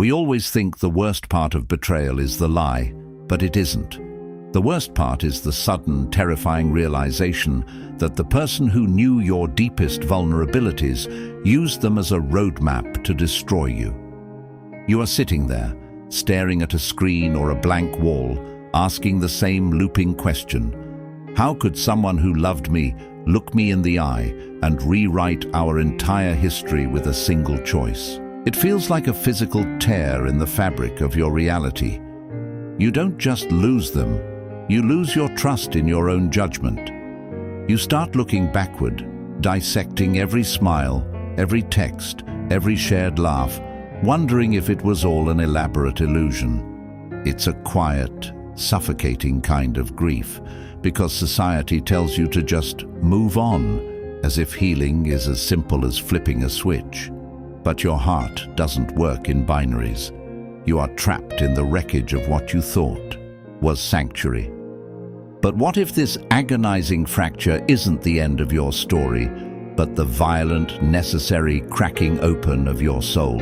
We always think the worst part of betrayal is the lie, but it isn't. The worst part is the sudden, terrifying realization that the person who knew your deepest vulnerabilities used them as a roadmap to destroy you. You are sitting there, staring at a screen or a blank wall, asking the same looping question. How could someone who loved me look me in the eye and rewrite our entire history with a single choice? It feels like a physical tear in the fabric of your reality. You don't just lose them, you lose your trust in your own judgment. You start looking backward, dissecting every smile, every text, every shared laugh, wondering if it was all an elaborate illusion. It's a quiet, suffocating kind of grief, because society tells you to just move on, as if healing is as simple as flipping a switch. But your heart doesn't work in binaries. You are trapped in the wreckage of what you thought was sanctuary. But what if this agonizing fracture isn't the end of your story, but the violent, necessary cracking open of your soul?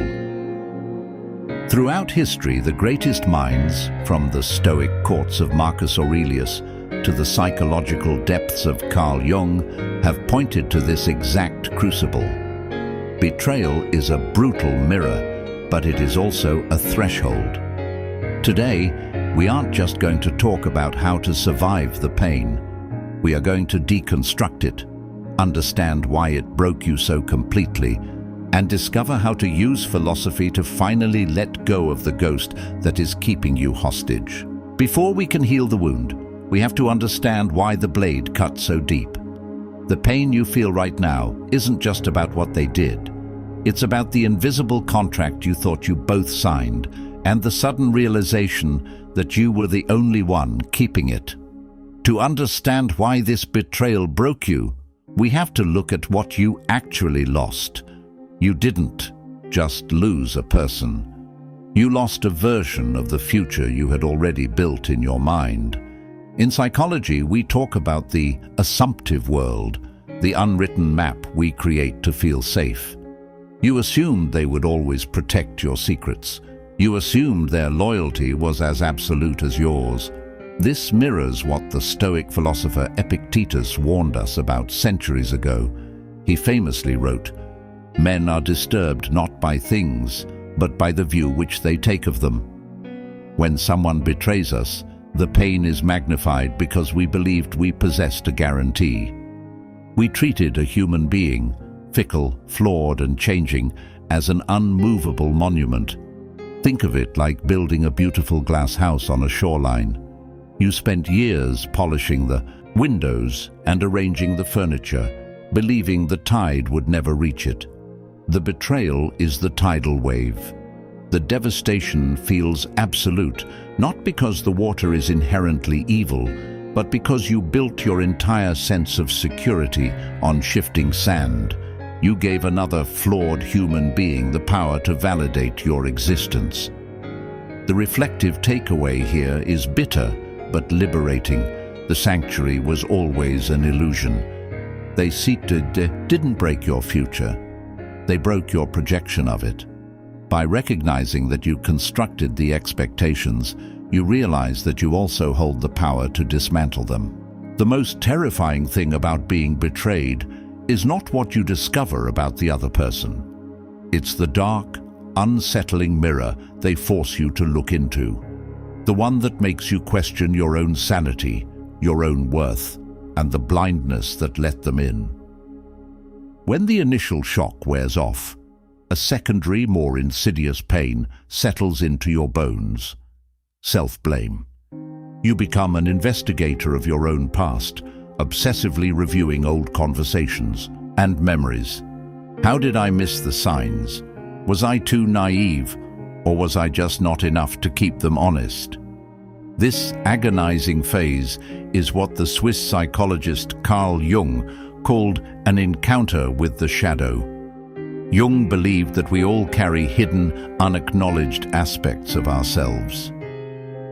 Throughout history, the greatest minds, from the Stoic courts of Marcus Aurelius to the psychological depths of Carl Jung, have pointed to this exact crucible. Betrayal is a brutal mirror, but it is also a threshold. Today, we aren't just going to talk about how to survive the pain. We are going to deconstruct it, understand why it broke you so completely, and discover how to use philosophy to finally let go of the ghost that is keeping you hostage. Before we can heal the wound, we have to understand why the blade cut so deep. The pain you feel right now isn't just about what they did. It's about the invisible contract you thought you both signed, and the sudden realization that you were the only one keeping it. To understand why this betrayal broke you, we have to look at what you actually lost. You didn't just lose a person. You lost a version of the future you had already built in your mind. In psychology, we talk about the assumptive world, the unwritten map we create to feel safe. You assumed they would always protect your secrets. You assumed their loyalty was as absolute as yours. This mirrors what the Stoic philosopher Epictetus warned us about centuries ago. He famously wrote, "Men are disturbed not by things, but by the view which they take of them." When someone betrays us, the pain is magnified because we believed we possessed a guarantee. We treated a human being, fickle, flawed, and changing, as an unmovable monument. Think of it like building a beautiful glass house on a shoreline. You spent years polishing the windows and arranging the furniture, believing the tide would never reach it. The betrayal is the tidal wave. The devastation feels absolute, not because the water is inherently evil, but because you built your entire sense of security on shifting sand. You gave another flawed human being the power to validate your existence. The reflective takeaway here is bitter but liberating. The sanctuary was always an illusion. They didn't break your future. They broke your projection of it. By recognizing that you constructed the expectations, you realize that you also hold the power to dismantle them. The most terrifying thing about being betrayed is not what you discover about the other person. It's the dark, unsettling mirror they force you to look into. The one that makes you question your own sanity, your own worth, and the blindness that let them in. When the initial shock wears off, a secondary, more insidious pain settles into your bones. Self-blame. You become an investigator of your own past, obsessively reviewing old conversations and memories. How did I miss the signs? Was I too naive, or was I just not enough to keep them honest? This agonizing phase is what the Swiss psychologist Carl Jung called an encounter with the shadow. Jung believed that we all carry hidden, unacknowledged aspects of ourselves.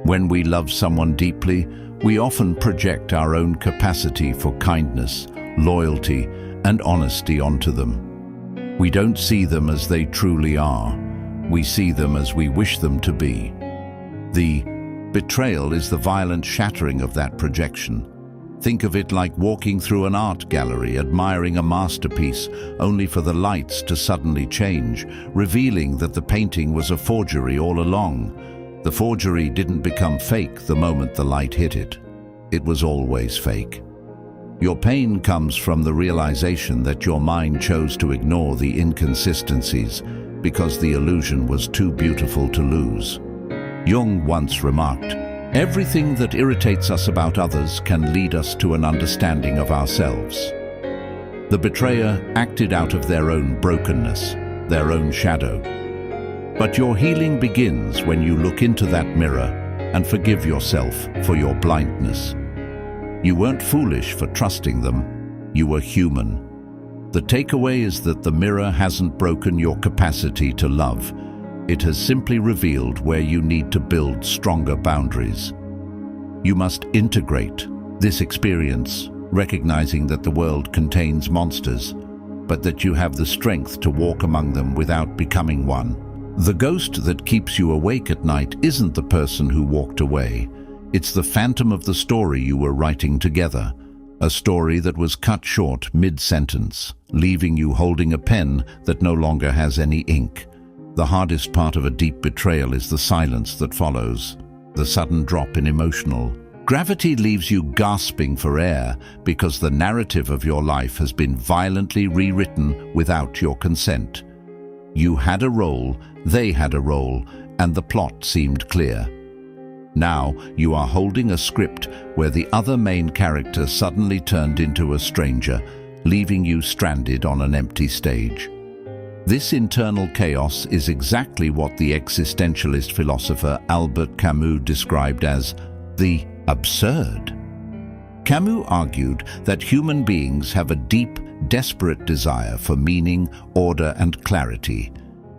When we love someone deeply, we often project our own capacity for kindness, loyalty, and honesty onto them. We don't see them as they truly are. We see them as we wish them to be. The betrayal is the violent shattering of that projection. Think of it like walking through an art gallery, admiring a masterpiece, only for the lights to suddenly change, revealing that the painting was a forgery all along. The forgery didn't become fake the moment the light hit it. It was always fake. Your pain comes from the realization that your mind chose to ignore the inconsistencies because the illusion was too beautiful to lose. Jung once remarked, "Everything that irritates us about others can lead us to an understanding of ourselves." The betrayer acted out of their own brokenness, their own shadow. But your healing begins when you look into that mirror and forgive yourself for your blindness. You weren't foolish for trusting them, you were human. The takeaway is that the mirror hasn't broken your capacity to love. It has simply revealed where you need to build stronger boundaries. You must integrate this experience, recognizing that the world contains monsters, but that you have the strength to walk among them without becoming one. The ghost that keeps you awake at night isn't the person who walked away. It's the phantom of the story you were writing together, a story that was cut short mid-sentence, leaving you holding a pen that no longer has any ink. The hardest part of a deep betrayal is the silence that follows, the sudden drop in emotional. Gravity leaves you gasping for air because the narrative of your life has been violently rewritten without your consent. You had a role, they had a role, and the plot seemed clear. Now you are holding a script where the other main character suddenly turned into a stranger, leaving you stranded on an empty stage. This internal chaos is exactly what the existentialist philosopher Albert Camus described as the absurd. Camus argued that human beings have a deep, desperate desire for meaning, order, and clarity,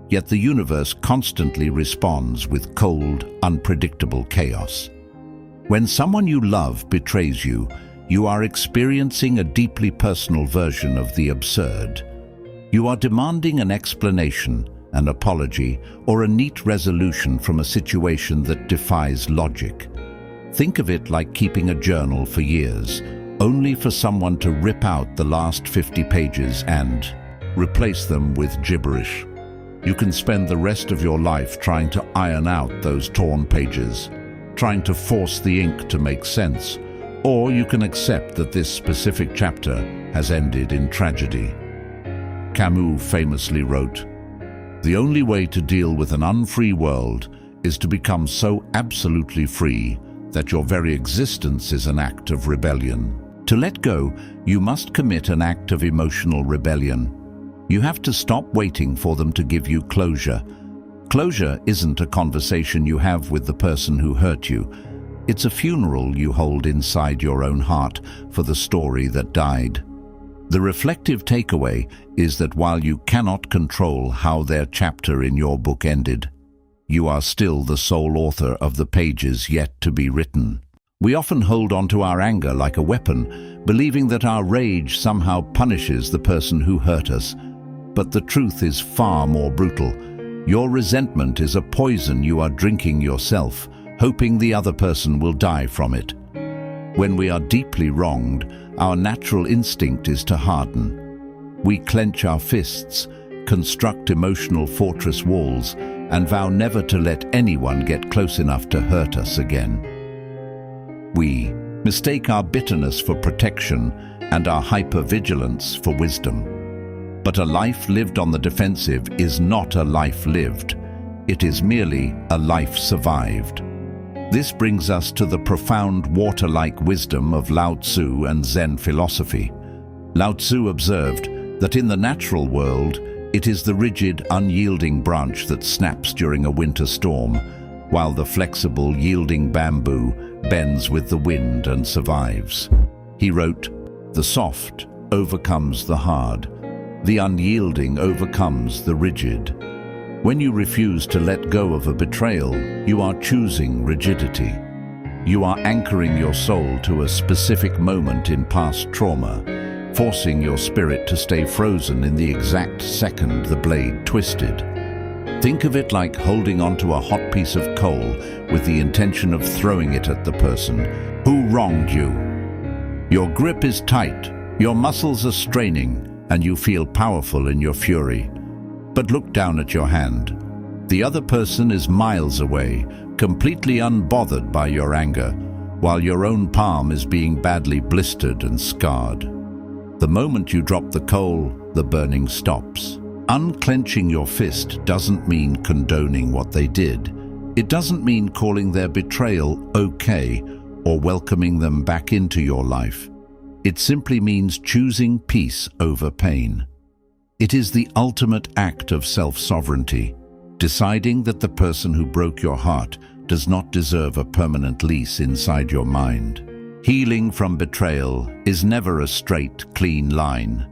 yet the universe constantly responds with cold, unpredictable chaos. When someone you love betrays you, you are experiencing a deeply personal version of the absurd. You are demanding an explanation, an apology, or a neat resolution from a situation that defies logic. Think of it like keeping a journal for years, only for someone to rip out the last 50 pages and replace them with gibberish. You can spend the rest of your life trying to iron out those torn pages, trying to force the ink to make sense, or you can accept that this specific chapter has ended in tragedy. Camus famously wrote, "The only way to deal with an unfree world is to become so absolutely free that your very existence is an act of rebellion. To let go, you must commit an act of emotional rebellion. You have to stop waiting for them to give you closure. Closure isn't a conversation you have with the person who hurt you. It's a funeral you hold inside your own heart for the story that died." The reflective takeaway is that while you cannot control how their chapter in your book ended, you are still the sole author of the pages yet to be written. We often hold on to our anger like a weapon, believing that our rage somehow punishes the person who hurt us. But the truth is far more brutal. Your resentment is a poison you are drinking yourself, hoping the other person will die from it. When we are deeply wronged, our natural instinct is to harden. We clench our fists, construct emotional fortress walls, and vow never to let anyone get close enough to hurt us again. We mistake our bitterness for protection and our hypervigilance for wisdom. But a life lived on the defensive is not a life lived. It is merely a life survived. This brings us to the profound water-like wisdom of Lao Tzu and Zen philosophy. Lao Tzu observed that in the natural world, it is the rigid, unyielding branch that snaps during a winter storm, while the flexible, yielding bamboo bends with the wind and survives. He wrote, "The soft overcomes the hard. The unyielding overcomes the rigid." When you refuse to let go of a betrayal, you are choosing rigidity. You are anchoring your soul to a specific moment in past trauma, forcing your spirit to stay frozen in the exact second the blade twisted. Think of it like holding onto a hot piece of coal with the intention of throwing it at the person who wronged you. Your grip is tight, your muscles are straining, and you feel powerful in your fury. But look down at your hand. The other person is miles away, completely unbothered by your anger, while your own palm is being badly blistered and scarred. The moment you drop the coal, the burning stops. Unclenching your fist doesn't mean condoning what they did. It doesn't mean calling their betrayal okay or welcoming them back into your life. It simply means choosing peace over pain. It is the ultimate act of self-sovereignty, deciding that the person who broke your heart does not deserve a permanent lease inside your mind. Healing from betrayal is never a straight, clean line.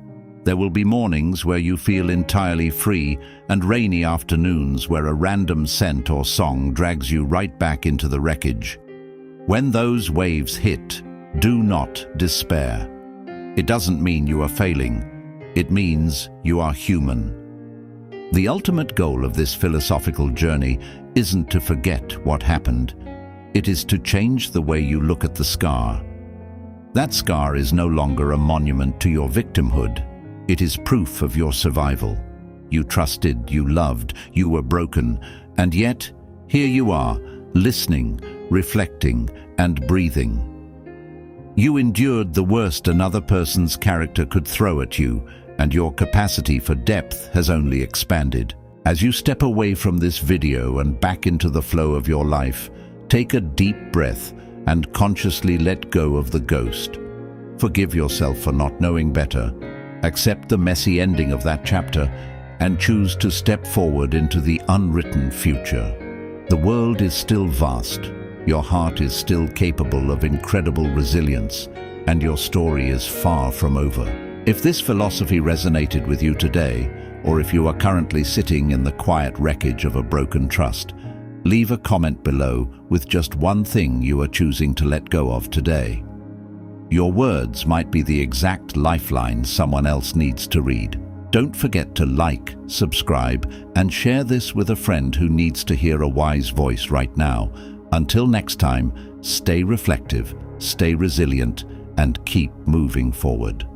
There will be mornings where you feel entirely free and rainy afternoons where a random scent or song drags you right back into the wreckage. When those waves hit, do not despair. It doesn't mean you are failing. It means you are human. The ultimate goal of this philosophical journey isn't to forget what happened. It is to change the way you look at the scar. That scar is no longer a monument to your victimhood. It is proof of your survival. You trusted, you loved, you were broken, and yet, here you are, listening, reflecting, and breathing. You endured the worst another person's character could throw at you, and your capacity for depth has only expanded. As you step away from this video and back into the flow of your life, take a deep breath and consciously let go of the ghost. Forgive yourself for not knowing better. Accept the messy ending of that chapter and choose to step forward into the unwritten future. The world is still vast. Your heart is still capable of incredible resilience, and your story is far from over. If this philosophy resonated with you today, or if you are currently sitting in the quiet wreckage of a broken trust, leave a comment below with just one thing you are choosing to let go of today. Your words might be the exact lifeline someone else needs to read. Don't forget to like, subscribe, and share this with a friend who needs to hear a wise voice right now. Until next time, stay reflective, stay resilient, and keep moving forward.